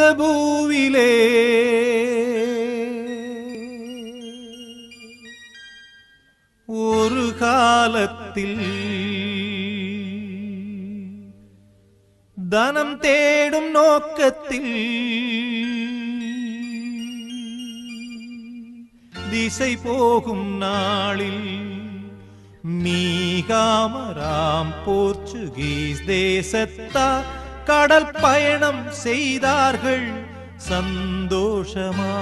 இந்த பூவிலே ஒரு காலத்தில் தனம் தேடும் நோக்கத்தில் திசை போகும் நாளில் மீகாமராம் போர்ச்சுகீஸ் தேசத்தார் கடல் பயணம் செய்தார்கள் சந்தோஷமா.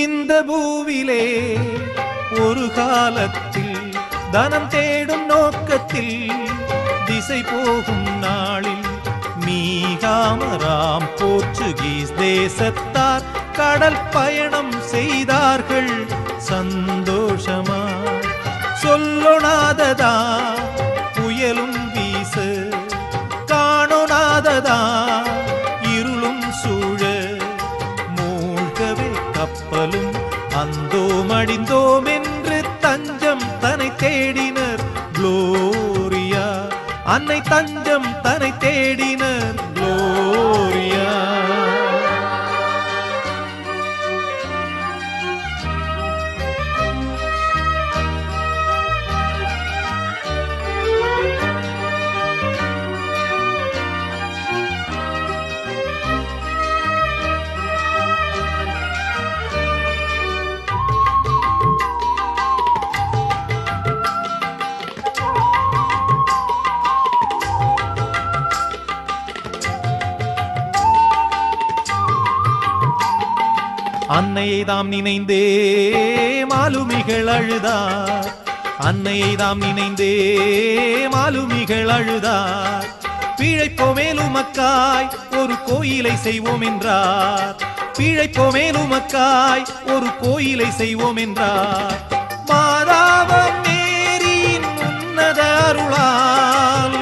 இந்த பூவிலே ஒரு காலத்தில் தனம் தேடும் நோக்கத்தில் திசை போகும் நாளில் மீகாமராம் போர்ச்சுகீஸ் தேசத்தார் கடல் பயணம் செய்தார்கள் சந்தோஷமா. சொல்லொணாததா புயலும் வீச, காணொணாததா இருளும் சூழ, மூழ்கவே கப்பலும் அந்தோம் அடிந்தோம் என்று தஞ்சம் தன்னை தேடினர் குளோரியா. அன்னை தஞ்சம் தன்னை தேடினர் குளோரியா. அன்னையை தாம் நினைந்தே மாலுமிகள் அழுதார். அன்னையை தாம் நினைந்தே மாலுமிகள் அழுதார். பிழைப்போமேலுமக்காய் ஒரு கோயிலை செய்வோம் என்றார். பிழைப்போமேலுமக்காய் ஒரு கோயிலை செய்வோம் என்றார். மாதாவம் மேரியின் உன்னத அருளால்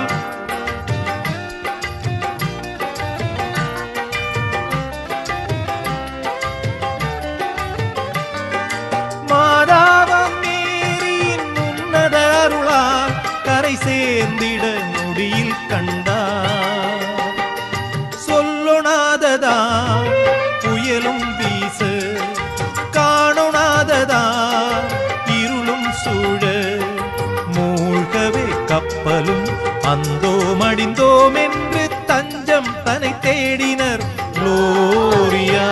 கரை சேர்ந்திட நொடியில் கண்டார். சொல்லொணாததா புயலும் வீச, காணொணாததா இருளும் சூழ, மூழ்கவே கப்பலும் அந்தோம் அடிந்தோம் என்று தஞ்சம் தன்னை தேடினர் குளோரியா.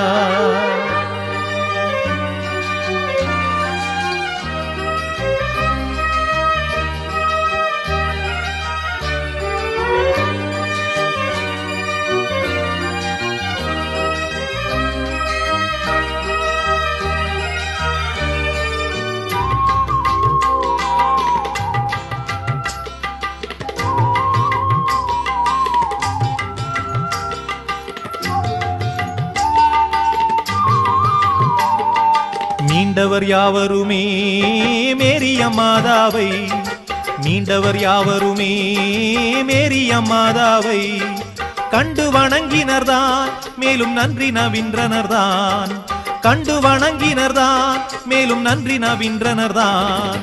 மீண்டவர் யாவருமே மேரியம்மாதாவை, மீண்டவர் யாவருமே மேரியம்மாதாவை கண்டு வணங்கினர்தான் மேலும் நன்றி நவின்றனர்தான். கண்டு வணங்கினர்தான் மேலும் நன்றி நவின்றனர்தான்.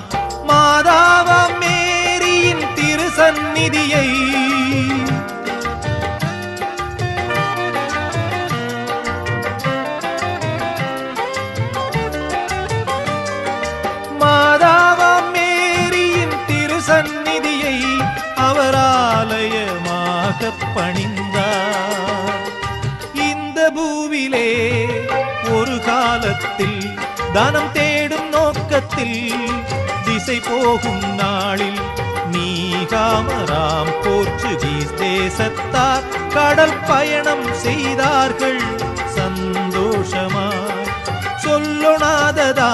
மாதாவம் மேரியின் திருசந்நிதியை சந்நிதியை அவர் ஆலயமாக பணிந்தார். இந்த பூவிலே ஒரு காலத்தில் தனம் தேடும் நோக்கத்தில் திசை போகும் நாளில் மீகாமராம் போர்ச்சுகீஸ் தேசத்தார் கடல் பயணம் செய்தார்கள் சந்தோஷமாய். சொல்லொணாததா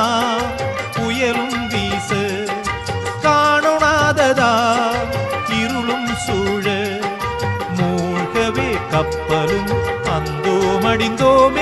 புயலும் வீச, காணொணாததா இருளும் சூழ, மூழ்கவே கப்பலும் அந்தோம் அடிந்தோம்